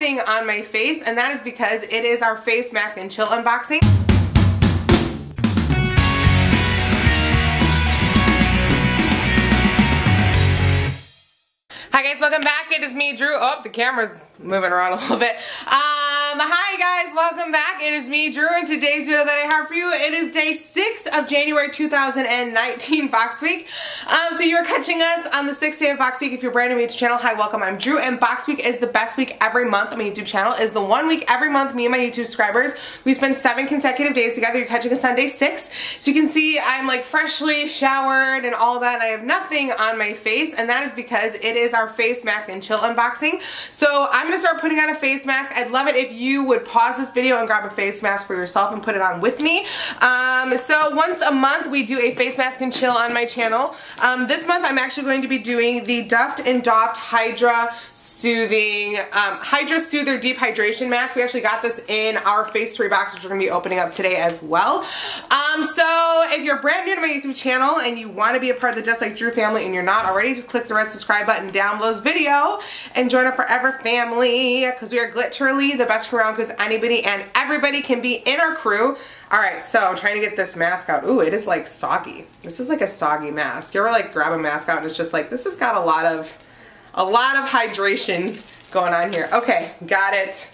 thing on my face, and that is because it is our face mask and chill unboxing. Hi guys, welcome back. It is me, Drew. Oh, the camera's moving around a little bit. Hi guys, welcome back. It is me, Drew, and today's video that I have for you, it is day 6 of January 2019 Box Week. So you're catching us on the 6th day of Box Week. If you're brand new to my YouTube channel, hi, welcome. I'm Drew, and Box Week is the best week every month on my YouTube channel. Is the one week every month me and my YouTube subscribers, we spend 7 consecutive days together. You're catching us on day 6. So you can see I'm like freshly showered and all that, and I have nothing on my face, and that is because it is our face mask and chill unboxing. So I'm gonna start putting on a face mask. I'd love it if you would pause this video and grab a face mask for yourself and put it on with me. So once a month we do a face mask and chill on my channel. This month I'm actually going to be doing the Duft and Doft Hydra Soothing Hydra Soother Deep Hydration Mask. We actually got this in our FACETORY box, which we're going to be opening up today as well. So if you're brand new to my YouTube channel and you want to be a part of the Just Like Drew family and you're not already, just click the red subscribe button down below this video and join our forever family, because we are literally the best crew around, because anybody and everybody can be in our crew. Alright, so I'm trying to get this mask out. Ooh, it is like soggy. This is like a soggy mask. You ever like grab a mask out and it's just like, this has got a lot of hydration going on here. Okay, got it.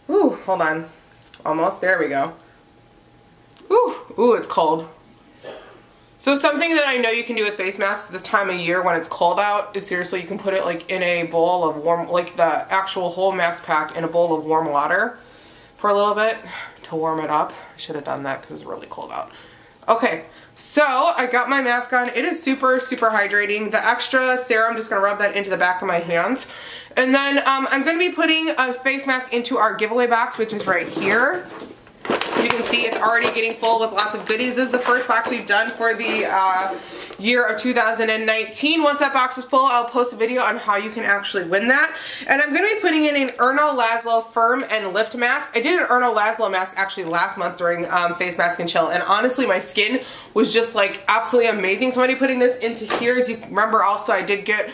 Ooh, hold on. Almost, there we go. Ooh, it's cold. So something that I know you can do with face masks this time of year when it's cold out is, seriously, you can put it like in a bowl of warm, like the actual whole mask pack in a bowl of warm water for a little bit to warm it up. I should have done that because it's really cold out. Okay, so I got my mask on. It is super, super hydrating. The extra serum, I'm just going to rub that into the back of my hands. And then I'm going to be putting a face mask into our giveaway box, which is right here. You can see it's already getting full with lots of goodies. This is the first box we've done for the year of 2019. Once that box is full, I'll post a video on how you can actually win that. And I'm going to be putting in an Erno Laszlo Firm and Lift Mask. I did an Erno Laszlo mask actually last month during Face Mask and Chill, and honestly my skin was just like absolutely amazing. So I'm going to be putting this into here. As you remember, also I did get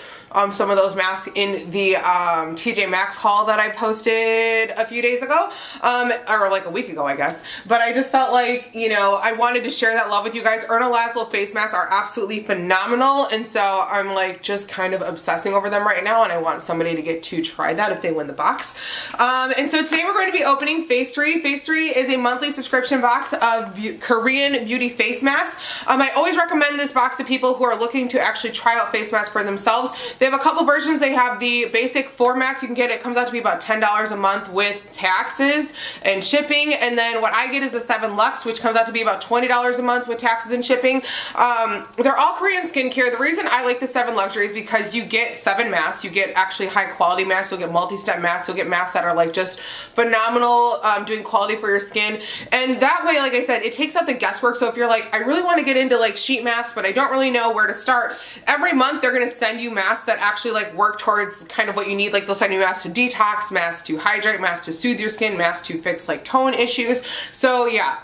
some of those masks in the TJ Maxx haul that I posted a few days ago, or like a week ago I guess. But I just felt like, you know, I wanted to share that love with you guys. Erno Laszlo face masks are absolutely phenomenal, and so I'm like just kind of obsessing over them right now, and I want somebody to get to try that if they win the box. And so today we're going to be opening FACETORY. FACETORY is a monthly subscription box of Korean beauty face masks. I always recommend this box to people who are looking to actually try out face masks for themselves. They have a couple versions. They have the basic 4 masks you can get. It comes out to be about $10 a month with taxes and shipping. And then what I get is a 7 Luxe, which comes out to be about $20 a month with taxes and shipping. They're all Korean skincare. The reason I like the 7 Luxury is because you get 7 masks. You get actually high quality masks. You'll get multi-step masks. You'll get masks that are like just phenomenal, doing quality for your skin. And that way, like I said, it takes out the guesswork. So if you're like, I really want to get into like sheet masks, but I don't really know where to start, every month they're going to send you masks that actually like work towards kind of what you need. Like they'll send you masks to detox, masks to hydrate, masks to soothe your skin, masks to fix like tone issues. So yeah,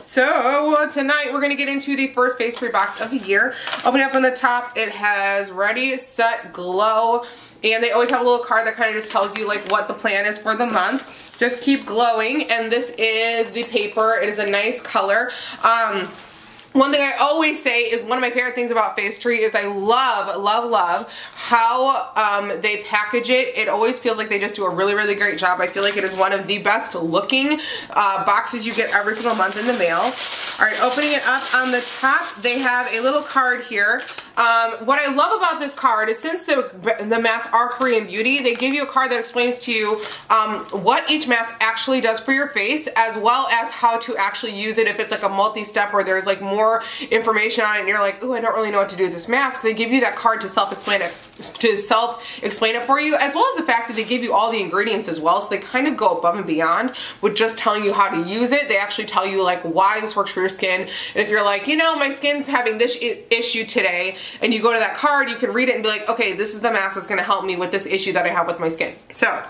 so tonight we're gonna get into the first FACETORY box of the year. Open up on the top, it has Ready, Set, Glow, and they always have a little card that kind of just tells you like what the plan is for the month. Just keep glowing, and this is the paper. It is a nice color. One thing I always say is one of my favorite things about FACETORY is I love how they package it. It always feels like they just do a really, really great job. I feel like it is one of the best looking boxes you get every single month in the mail. Alright, opening it up, on the top they have a little card here. What I love about this card is, since the masks are Korean beauty, they give you a card that explains to you what each mask actually does for your face, as well as how to actually use it if it's like a multi-step or there's like more information on it and you're like, ooh, I don't really know what to do with this mask. They give you that card to self-explain it for you, as well as the fact that they give you all the ingredients as well. So they kind of go above and beyond with just telling you how to use it. They actually tell you like why this works for your skin. And if you're like, you know, my skin's having this issue today, and you go to that card, you can read it and be like, okay, this is the mask that's going to help me with this issue that I have with my skin. So,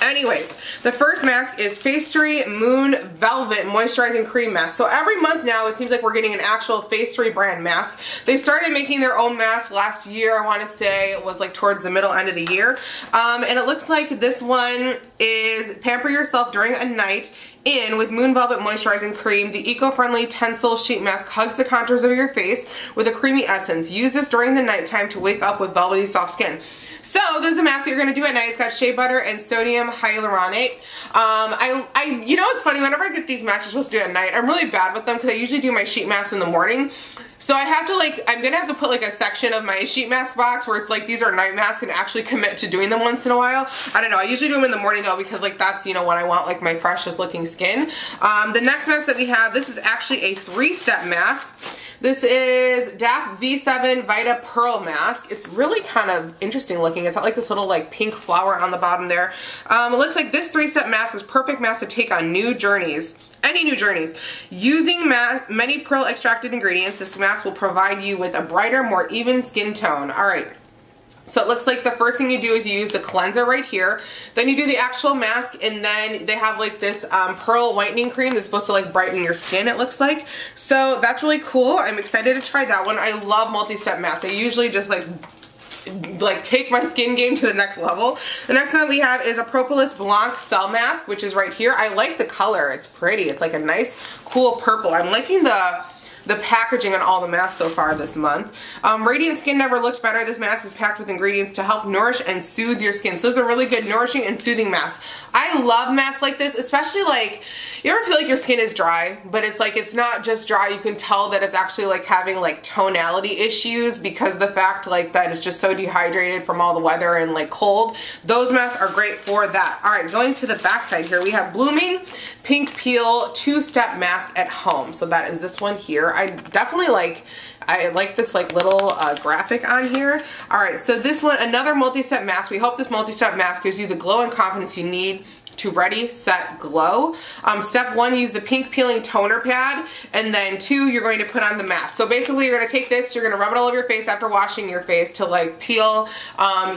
Anyways, the first mask is FACETORY Moon Velvet Moisturizing Cream Mask. So every month now, it seems like we're getting an actual FACETORY brand mask. They started making their own mask last year. I want to say it was like towards the middle end of the year. And it looks like this one is Pamper Yourself During a Night In with Moon Velvet Moisturizing Cream. The eco-friendly Tencel Sheet Mask hugs the contours of your face with a creamy essence. Use this during the nighttime to wake up with velvety soft skin. So this is a mask that you're going to do at night. It's got shea butter and sodium hyaluronate. You know what's funny? Whenever I get these masks I'm supposed to do at night, I'm really bad with them because I usually do my sheet masks in the morning. So I have to I'm going to have to put like a section of my sheet mask box where it's like these are night masks and actually commit to doing them once in a while. I don't know. I usually do them in the morning though because like that's, you know, when I want like my freshest looking skin. The next mask that we have, this is actually a 3-step mask. This is DAF V7 Vita Pearl Mask. It's really kind of interesting looking. It's got like this little like pink flower on the bottom there. It looks like this 3-step mask is perfect mask to take on new journeys. Any new journeys. Using many pearl extracted ingredients, this mask will provide you with a brighter, more even skin tone. Alright. So it looks like the first thing you do is you use the cleanser right here. Then you do the actual mask, and then they have like this pearl whitening cream that's supposed to like brighten your skin, it looks like. So that's really cool. I'm excited to try that one. I love multi-step masks. They usually just like take my skin game to the next level. The next one that we have is a Propolis Blanc Cell Mask, which is right here. I like the color. It's pretty. It's like a nice, cool purple. I'm liking the packaging on all the masks so far this month. Radiant Skin Never Looks Better. This mask is packed with ingredients to help nourish and soothe your skin. So this is a really good nourishing and soothing mask. I love masks like this, especially like, you ever feel like your skin is dry, but it's like, it's not just dry. You can tell that it's actually like having like tonality issues because of the fact like that it's just so dehydrated from all the weather and like cold. Those masks are great for that. All right, going to the back side here, we have Blooming Pink Peel 2-Step Mask at Home. So that is this one here. I definitely I like this like little graphic on here. Alright, so this one, another multi-step mask. We hope this multi-step mask gives you the glow and confidence you need to ready, set, glow. Step 1, use the pink peeling toner pad, and then 2, you're going to put on the mask. So basically you're going to take this, you're going to rub it all over your face after washing your face to like peel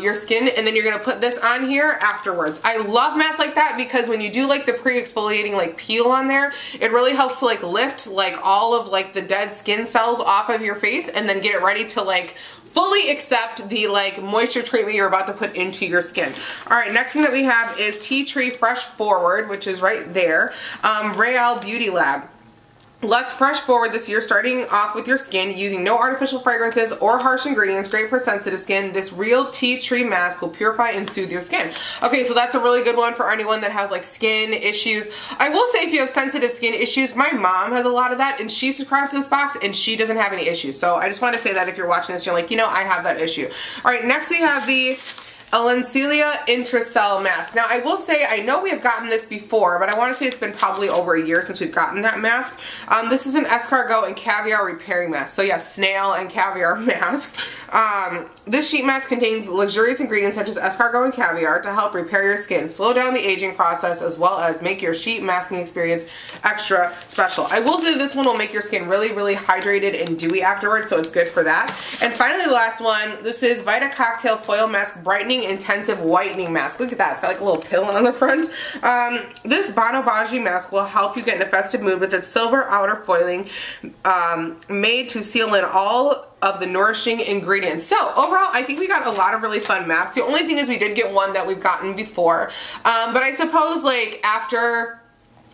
your skin, and then you're going to put this on here afterwards. I love masks like that because when you do like the pre-exfoliating like peel on there, it really helps to like lift like all of like the dead skin cells off of your face and then get it ready to like fully accept the like moisture treatment you're about to put into your skin. Alright, next thing that we have is Tea Tree Fresh Forward, which is right there. Real Beauty Lab. Let's fresh forward this year, starting off with your skin using no artificial fragrances or harsh ingredients. Great for sensitive skin. This real tea tree mask will purify and soothe your skin. Okay, so that's a really good one for anyone that has like skin issues. I will say if you have sensitive skin issues, my mom has a lot of that and she subscribes to this box and she doesn't have any issues. So I just want to say that if you're watching this, you're like, you know, I have that issue. Alright, next we have the Alencelia Intracell Mask. Now I will say, I know we have gotten this before, but I want to say it's been probably over a year since we've gotten that mask. This is an escargot and caviar repairing mask. So yes, snail and caviar mask. This sheet mask contains luxurious ingredients such as escargot and caviar to help repair your skin, slow down the aging process, as well as make your sheet masking experience extra special. I will say this one will make your skin really, really hydrated and dewy afterwards, so it's good for that. And finally, the last one, this is Vita Cocktail Foil Mask Brightening Intensive Whitening Mask. Look at that, it's got like a little pill on the front. This Bono Bagi mask will help you get in a festive mood with its silver outer foiling made to seal in all of the nourishing ingredients. So overall, I think we got a lot of really fun masks. The only thing is we did get one that we've gotten before, but I suppose like after,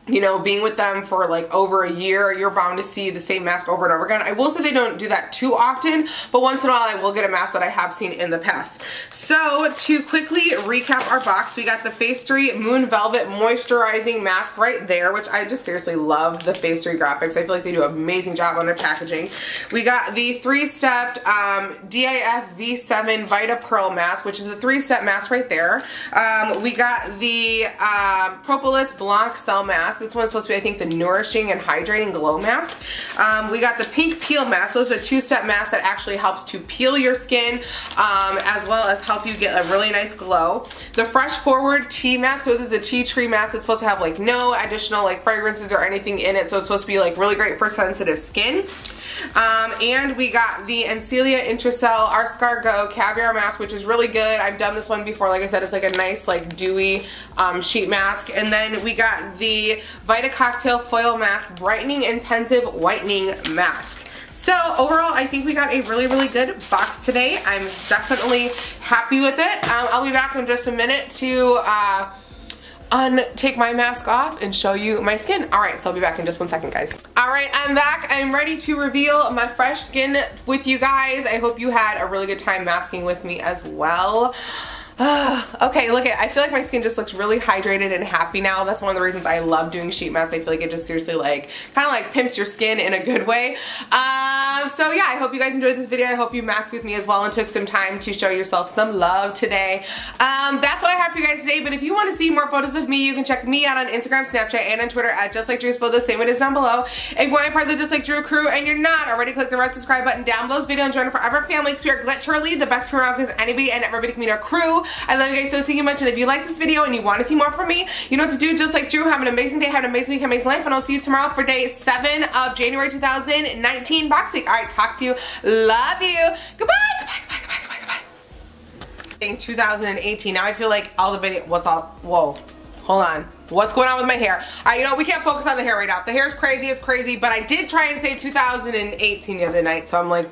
you know, being with them for like over a year, you're bound to see the same mask over and over again. I will say they don't do that too often, but once in a while I will get a mask that I have seen in the past. So to quickly recap our box, we got the FACETORY Moon Velvet Moisturizing Mask right there, which I just seriously love the FACETORY graphics. I feel like they do an amazing job on their packaging. We got the 3-step DIF V7 Vita Pearl Mask, which is a 3-step mask right there. We got the Propolis Blanc Cell Mask. This one's supposed to be, I think, the nourishing and hydrating glow mask. We got the pink peel mask. So this is a 2-step mask that actually helps to peel your skin as well as help you get a really nice glow. The Fresh Forward tea mask. So this is a tea tree mask that's supposed to have like no additional like fragrances or anything in it. So it's supposed to be like really great for sensitive skin. And we got the Encelia Intracell Escargot Caviar Mask, which is really good. I've done this one before. Like I said, it's like a nice, like, dewy sheet mask. And then we got the Vita Cocktail Foil Mask Brightening Intensive Whitening Mask. So overall, I think we got a really, really good box today. I'm definitely happy with it. I'll be back in just a minute to take my mask off and show you my skin. Alright, so I'll be back in just 1 second, guys. Alright, I'm back. I'm ready to reveal my fresh skin with you guys. I hope you had a really good time masking with me as well. Okay, look at, I feel like my skin just looks really hydrated and happy now. That's one of the reasons I love doing sheet masks. I feel like it just seriously like, kind of like pimps your skin in a good way. So yeah, I hope you guys enjoyed this video. I hope you masked with me as well and took some time to show yourself some love today. That's all I have for you guys today, but if you want to see more photos of me, you can check me out on Instagram, Snapchat, and on Twitter at Justlikedrew, spelled the same way it is down below. If you want to be part of the Just Like Drew crew and you're not already, click the red subscribe button down below this video and join our forever family, because we are literally the best crew around, because anybody and everybody can meet our crew. I love you guys so much, and if you like this video and you want to see more from me, you know what to do. Just like Drew, have an amazing day, have an amazing week, amazing life, and I'll see you tomorrow for day 7 of January 2019 box week. Alright, talk to you. Love you. Goodbye. Goodbye. Goodbye. Goodbye. Goodbye. Goodbye. In 2018. Now I feel like all the video. What's all? Whoa. Hold on. What's going on with my hair? Alright, you know, we can't focus on the hair right now. The hair is crazy. It's crazy. But I did try and say 2018 the other night, so I'm like.